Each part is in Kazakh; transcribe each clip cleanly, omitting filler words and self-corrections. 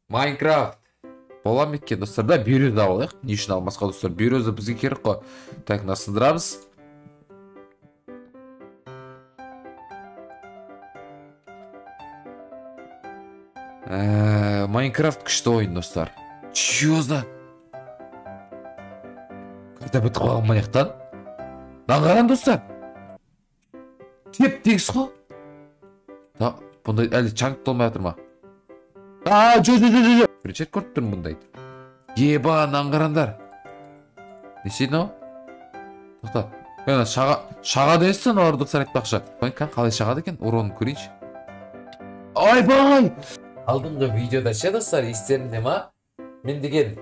Майнкрафт. Бола ма екен достар? Да, бирюза алайық. Не үшін алмасқа достар? Бирюза бізге керек қой. Так, насындырамыз. Майнкрафт күшті ойын достар. Чё за? Қайта бітіп қалған маяқтан? Нағаран достар. Теп тегіс қой. Да, бұндай әлі чаңқ толмай жатыр ма? Жо. Бірінші рет көріп тұрмын бұндайды. Еба, наңғарандар. Не істейді ау? Тоқта. Шаға дейсін олар достар айтпақшы. Қалай шағады екен? Уронын көрейінші. Айбай! Алдыңғы видеода ше достар, естерінде ма? Мен деген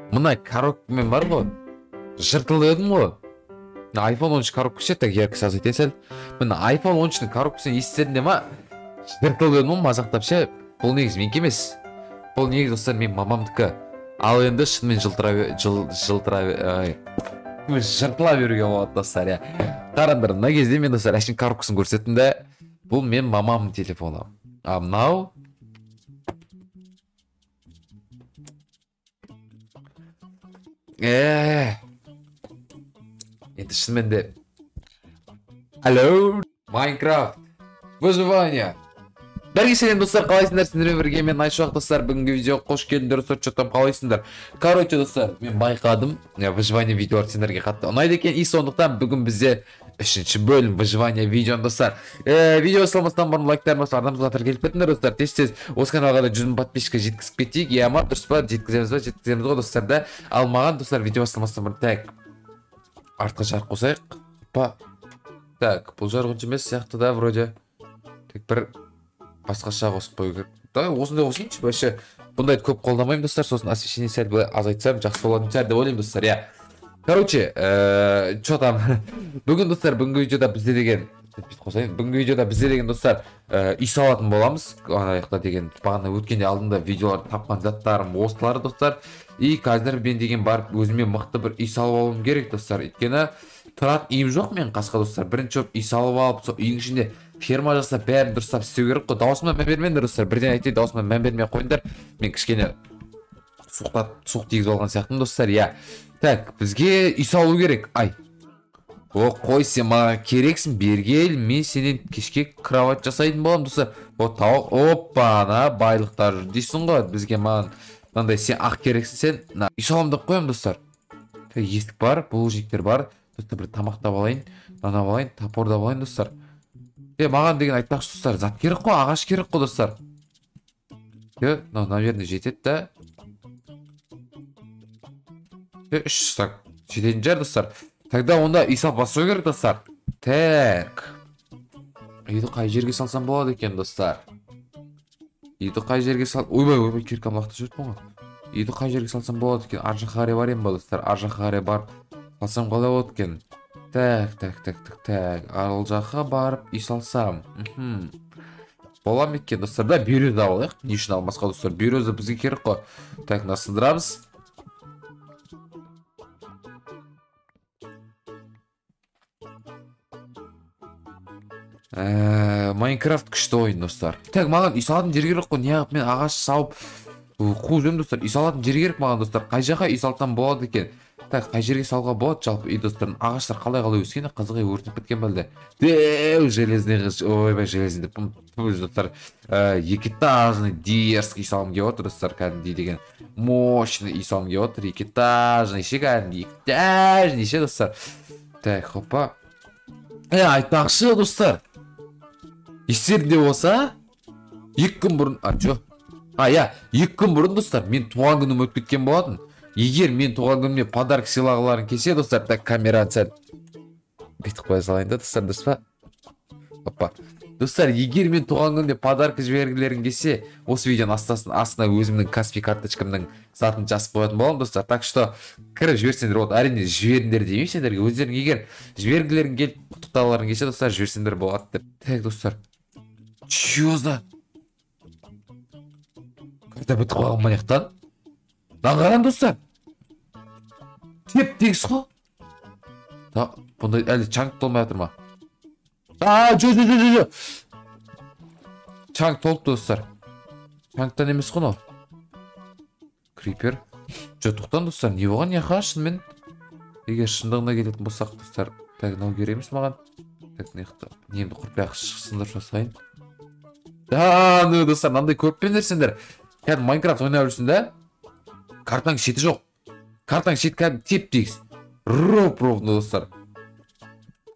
мына коробкамен бар ғой, жыртылды едім ғой. iPhone 13 коробка ше, так еркі саз етен сәл. Мына iPhone 13-ның коробкасын естерінде ма? Жыртылды едім ғой, мазақтап ше. Бұл негіз менкі емес. Бұл негіз достар мен мамамдікі. Ал енді шынымен жыртыла беруге болады достар, я. Қарандар, мына кезде мен достар әшін коробкасын көрсеттім де, бұл мен мамамның телефоны. А мынау енді шынымен де алло, Майнкрафт, выживание. Бәрге сәлем достар, қалайсыңдар? Сендермен бірге мен Айшуақ достар. Бүгінгі видео қош келдіңдер, сұртшаттан қалайсыңдар? Короче достар, мен байқадым, выживание видеолар сендерге қатты ұнайды екен. И сондықтан бүгін бізде 3-ші бөлім выживание видео достар. Видео салмастан бұрын лайктарымыз ардамызға қатар келіп кетіңдер достар. Тез осы каналға да 100 000 подписчикке жеткізіп кетейік. Яма дұрыс па? Жеткіземіз ғой достар да. Ал маған достар видео салмастан бұрын так артқа жарық қосайық. Так, бұл жарық емес сияқты да вроде. Так бір басқаша қосып қою керек. Да, осындай қосайыншы. Вообще бұндайды көп қолдамаймын достар. Сосын освещение сәл былай азайтсам жақсы болатын шығар деп ойлаймын достар. Я. Короче, что там? Бүгін достар, бүгінгі видеода бізде деген достар үй салатын боламыз. Анаяқта деген бағана өткенде алдында видеоларды тапқан заттарым осылары достар. И қазір мен деген барып өзіме мықты бір үй салып алуым керек достар. Өйткені тұратын үйім жоқ мен қасқа достар. Бірінші үй салып алып, сол үйдің ішінде ферма жасап, бәрін дұрыстап істеу керек қой. Даусыма мән бермеңдер достар. Бірден айтайын, даусыма мән бермей қойыңдар. Мен кішкене суық тигізіп алған сияқтымын достар. Я. Так, бізге үй салу керек. Ай. Қой, сен маған керексің, бергел. Мен сенен кешке кровать жасайтын болам достар. Тауық, опа, ана байлықтар жүр дейсің ғой. Бізге маған мынандай сен ақ керексің, сен үй салам деп қоям достар. Есік бар, булыжниктер бар. Достар, бір тамақтап алайын, нан алайын, топордап алайын достар. Маған деген айтпақшы достар, зат керек қой, ағаш керек қой достар. Наверное, жетеді да. 3 стак жететін жер достар. Тогда онда үй салып бастау керек достар. Так. Үйді қай жерге салсам болады екен достар? Үйді қай жерге сал... Ойбай, керкам лақты жүрді мұңа. Үйді қай жерге салсам болады екен? Ар жаққа қарай барайын ба достар? Ар жаққа қарай барып салсам қалай болады екен? Так. Ал жаққа барып үй салсам. Бола ма екен достар? Да, бирюза алайық. Не үшін алмасқа достар? Бирюза бізге керек қой. Так, насындырамыз. Майнкрафт күшті ойын достар. Так, маған үй салатын жер керек қой. Неғып мен ағаш салып қуып жүрмін достар. Үй салатын жер керек маған достар. Қай жаққа үй салсам болады екен? Так, қай жерге салға болады жалпы үй достар? Ағаштар қалай өскені қызығы өртініп кеткен бәлді. Деу, железный қыз. Ойбай, железный достар. Екітажный дерзкий үй салым кеп отыр достар. Кәдімдей деген мощный үй салым кеп отыр. Екітажный ше кәдімдей. Екітажный ше достар. Так, хопа. Айтпақшы достар. Естерінде болса 2 күн бұрын... 2 күн бұрын достар, мен туған күнім өтіп кеткен болатын. Егер мен туған күніме подарок сыйлағыларын келсе достар, так камераны сәл бүйтіп қоя салайын да достар, дұрыс па? Опа. Достар, егер мен туған күніме подарок жібергілерін келсе, осы видеоның астына өзімнің Каспи карточкамның затын жазып қоятын боламын достар. Так что кіріп жіберсеңдер болады. Әрине жіберіңдер демеймін сендерге. Өздерің егер жібергілерің келіп құттықтауларың келсе достар, жіберсеңдер болады. Так достар. Чё за? Қайта бітіп қалған маяқтан? Нағаран достар. Теп тегіс қой. Бұндай әлі чаңқ толмай жатыр ма? Жо. Чаңқ толыпты достар. Чаңқтан емес қой. Крипер. Жо, тоқтан достар, не болған яқа шынымен? Егер шындығына келетін болсақ достар, так, мынау керек емес маған. Так, немді құрпақ сындырып жасайын. Ну достар, мынандай көріппендер сендер. Кәдімгі Майнкрафт ойнап жүрсің да? Картаның шеті жоқ. Картаның шеті кәдімгі теп-тегіс. Ровно достар.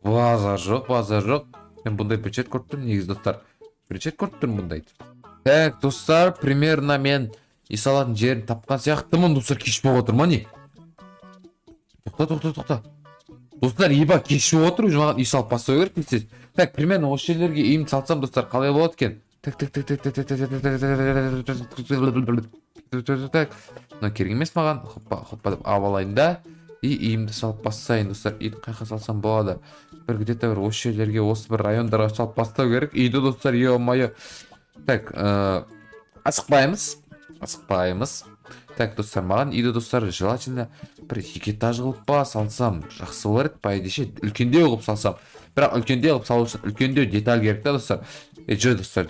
Базар жоқ. Мен бұндай бірчет көріп тұрмын негізі достар. Бірчет көріп тұрмын бұндайды. Так, достар, примерно мен үй салатын жерін тапқан сияқтымын достар. Кеш болып отыр ма не? Тоқта. Достар, еба кеш болып отыр, маған үй салып бастау керек десіз. Так, примерно осы жерлерге үйімді салсам достар, қалай болады екен? Так. Мына керек емес маған. Хоппа деп алайын да. И үйімді салып бастайын достар. Үйді қайқа салсам болады. Бір где-то бір осы жерлерге, осы бір райондарға салып бастау керек. Үйді достар, ё-моё. Так, асықпаймыз. Так, достар, маған үйді достар желательно бір екі этаж қылып па салсам жақсы болар еді, по идее үлкендеу қылып салсам. Бірақ үлкендеу қылып салу үшін үлкендеу деталь керек та достар. Жо достар,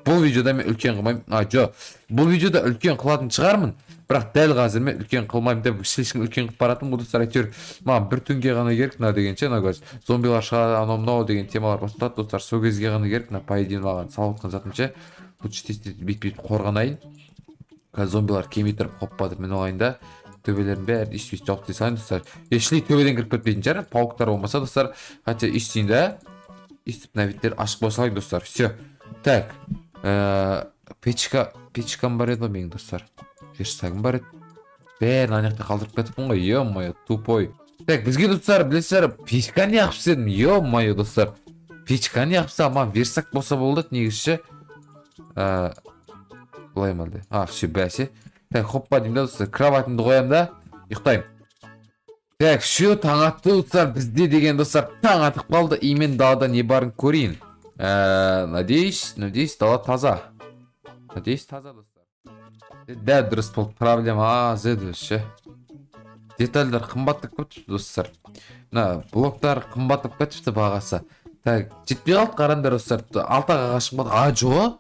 бұл видеода мен үлкен қылмаймын. Бұл видеода үлкен қылатын шығармын. Бірақ дәл қазір мен үлкен қылмаймын деп слишком үлкен қылып баратым ғой достар. Әйтеуір маған бір түнге ғана керек мына дегенше, мына көз зомбилар шығады, анау мынау деген темалар басталады достар. Сол кезге ғана керек мына по идее маған салып отқан затымша. Лучше тез бет қорғанайын. Қазір зомбилар келмей тұрып хоппа деп мен алайын да. Төбелерін бәрі үй-сүйіс жауып дейсайын достар. Ешілей төбеден кіріп кетпейтін шығар, пауктар болмаса достар. Хотя үй-сүйін да. Үй-сүйіп навиттер ашық болсалайын достар. Все. Так. Печкам бар еді менің достар. Жерсагым бар еді. Бәрін анақта қалдырып кетіппін ғой. Ё-моё, тупой. Так, бізге достар, білесіздер, печка не ақып істедім. Ё-моё достар. Печка не ақып істедім. Маған версак болса болды негізші. Бұлай малды. Все, бәсе. Так, хоппа деймін да достар. Кроватымды қоям да. Ұйықтайым. Так, все, таң атты достар. Бізде деген достар таң атып қалды. Имен далада не барын көрейін. Надеюсь, дала таза. Надеюсь, таза достар. Да, дұрыс болды. Проблема аз еді ше. Детальдар қымбаттап кетіпті достар. Мына блоктар қымбаттап кетіпті бағасы. Так, жетпей қалды қарандар достар. Алтаға қашып қалды. Жо?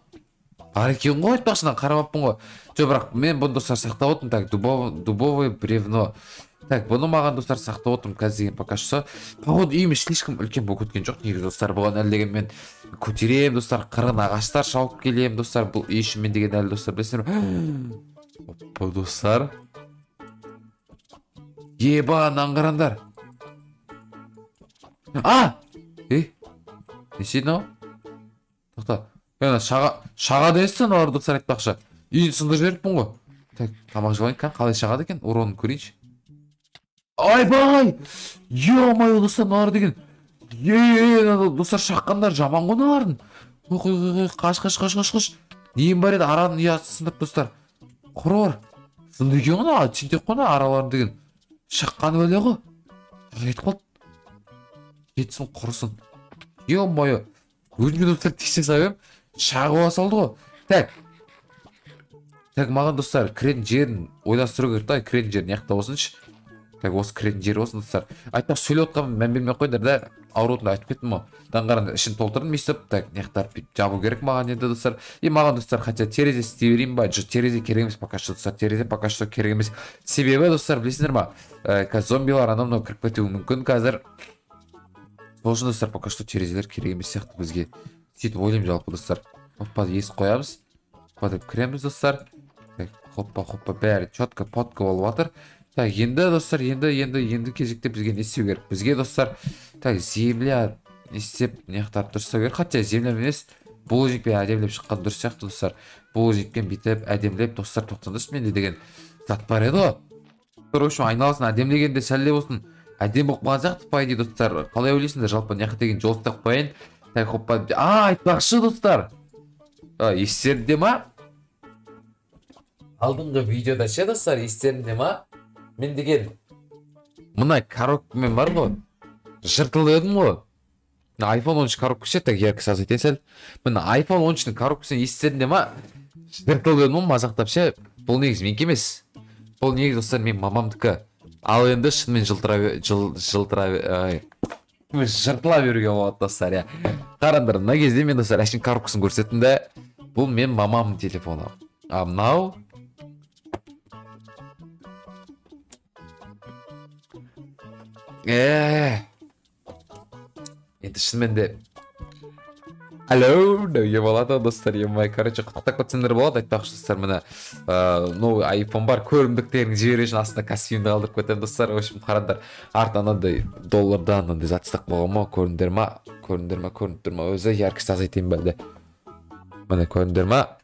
Бар екен ғой, айтпақшынан қарамаппын ғой. Жо, бірақ мен бұны достар сақтап отырмын. Так, дубовое бревно. Так, бұны маған достар сақтап отырмын. Қазір деген пока что. Походу үйім слишком үлкен болып кеткен жоқ. Негізі достар, бұған әлі деген мен көтерем достар. Қырын ағаштар шауып келем достар. Бұл үй үшін мен деген әлі достар білесіңдер ме? Опа достар. Еба, наңғарандар. Не сейді нау? Тоқта. Шаға дейсін олар достар айтпақшы. Үйін сындыр жеріппін ғой. Так, тамақ жылайын қан, қалай шағады екен? Уронын көрейінші. Айбай! Ё-моё достар, налар деген. Достар шаққандар жаман ғой налардың. Қаш. Нейін бар еді, араның ұясы сындырып достар. Құрыр. Сынды екен ғана, тентек қона араларын деген. Шаққаны өле ғой. Жетіп қалды. Жетсін құрысын. Ё-моё. Өзімге достар тексе сабем. Шағы басалды ғой. Так, маған достар, кіретін жерін ойластыру керек та, кіретін жерін яқта болсыншы. Так, осы кіретін жер болсын достар. Айтпақ сөйлеп отқан мән бермей қойдар да, аурудың айтып кеттім ғой. Даңғарында ішін толтырдым естіп, так, яқтар жабу керек маған енді достар. И маған достар, хотя терезе істей берейін ба? Жоқ, терезе керек емес пока что достар. Терезе пока что керек емес. Себебі достар, білесіңдер ма? Қазір зомбилар анау кіріп кетуі мүмкін қазір. Сол үшін достар, пока что терезелер керек емес сияқты бізге. Сөйтіп ойлаймын жалпы достар. Хоппа есіп қоямыз. Хоппа деп кіреміз достар. Хоппа бәрі четко потка болып жатыр. Так, енді достар, енді кезекте бізге не істеу керек? Бізге достар, так, земля не істеп, неқтарып тұрса керек. Хотя земля емес, булыжникпен әдемлеп шыққан дұрыс сияқты достар. Булыжникпен битіп, әдемлеп достар тоқтаңдаршы, менде деген зат бар еді ғой. Достар, айналасын әдемлегенде сәлде болсын. Әдем болып қалған сияқты по идее достар. Қалай ойлайсыңдар жалпы неқта деген жол ұстап қояйын. Так, хоппа. Айтпақшы достар. Естерінде ма? Алдыңғы видеода ше достар, естерінде ма? Мен деген мына коробкамен бар ғой. Жыртылып едім ғой. iPhone 13 коробка ше, так ярко сразу айтайын сәл. Мына iPhone 13-ның коробкасын естерінде ма? Жыртылып едім ғой, мазақтап ше. Бұл негіз менікі емес. Бұл негіз достар мен мамамдікі. Ал енді шынымен жыртыла беруге болады достар, я. Қарандар, мына кезде мен достар әшін коробкасын көрсеттім де, бұл мен мамамның телефоны. А мынау Енді шынымен де алло деуге болады достар. Емай, короче, құттықтап кетсеңдер болады. Айтпақшы достар, міне новый iPhone бар, көрімдіктерін жіберу үшін астына костюмді қалдырып кетемін достар. В общем, қараңдар, арт анандай доллардан анандай затыстық болған ма, көріндер ма, көрініп тұр ма, өзі яркость азайтайын бәлде. Міне көріндер ма,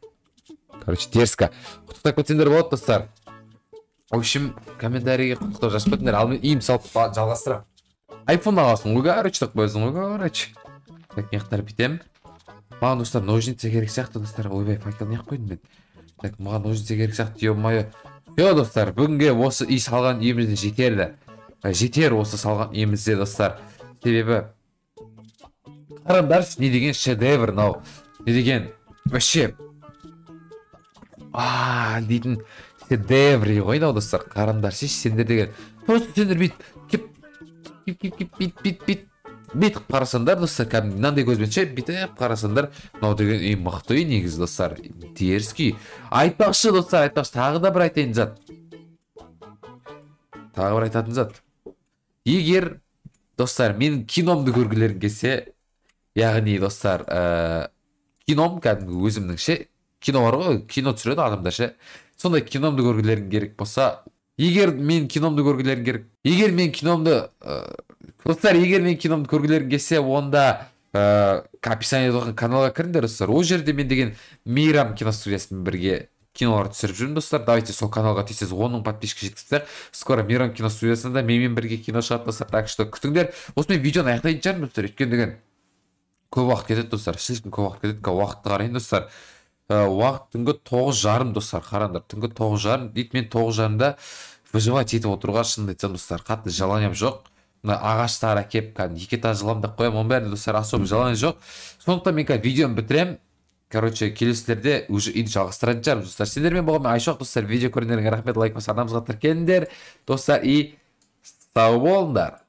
короче, дерзко құттықтап кетсеңдер болады достар. В общем, комментарийге құттықтау жазып кетіңдер, ал мен үйім салып жалғастырамын. iPhone аласың ғой, короче, так қойсың ғой, короче. Так, неқтар бітем. Маған достар ножницы керек сияқты достар. Ойбай, факел неғып қойдым мен. Так, маған ножницы керек сияқты, ё-моё. Йо достар, бүгінге осы үй салған үйімізде жетерлі. Жетер осы салған үйімізде достар. Себебі қараңдаршы, не деген шедевр мынау. Не деген вообще дейтін шедевр ғой мынау достар. Қараңдаршы, сендер деген. Просто сендер бүйтіп қарасаңдар достар, кәдімгі мынандай көзбен ше бүйтіп қарасаңдар, мынау деген үй мықты үй негізі достар. Дерзкий. Айтпақшы достар, тағы да бір айтайын зат. Тағы бір айтатын зат. Егер достар менің киномды көргілерің келсе, яғни достар, кином кәдімгі өзімнің ше, кино бар ғой, кино түсіреді адамдар ше. Сондай киномды көргілерің керек болса, егер мен киномды көргілерің келсе, онда описание болған каналға кіріңдер достар. Ол жерде мен деген Мейрам киностудиясымен бірге кинолар түсіріп жүрмін достар. Давайте сол каналға тиесіз 10 мың подписчик жеткізсек, скоро Мейрам киностудиясында менімен бірге кино шығады достар. Так что күтіңдер. Осымен видеоны аяқтайтын шығармын достар. Өйткені деген көп уақыт кетеді достар. Шешкін көп уақыт кетеді. Уақытты қарайын достар. Уақыт түнгі 9:30 достар. Қараңдар, түнгі 9:30 дейді. Мен 9:30-да выживать етіп отыруға шынымды айтсам достар, қатты жаланиям жоқ. Ағаштар әкеп, екі этаж қыламын деп қоямын, оның бәрінде достар особо жаланиям жоқ. Сондықтан мен видеоны бітіремін. Короче, келесілерде уже үйді жалғастыратын шығармыз достар. Сендермен болған мен Айшоқ достар. Видео көргендеріңе рахмет, лайк басып арнамызға тіркеліңдер достар, и сау болыңдар.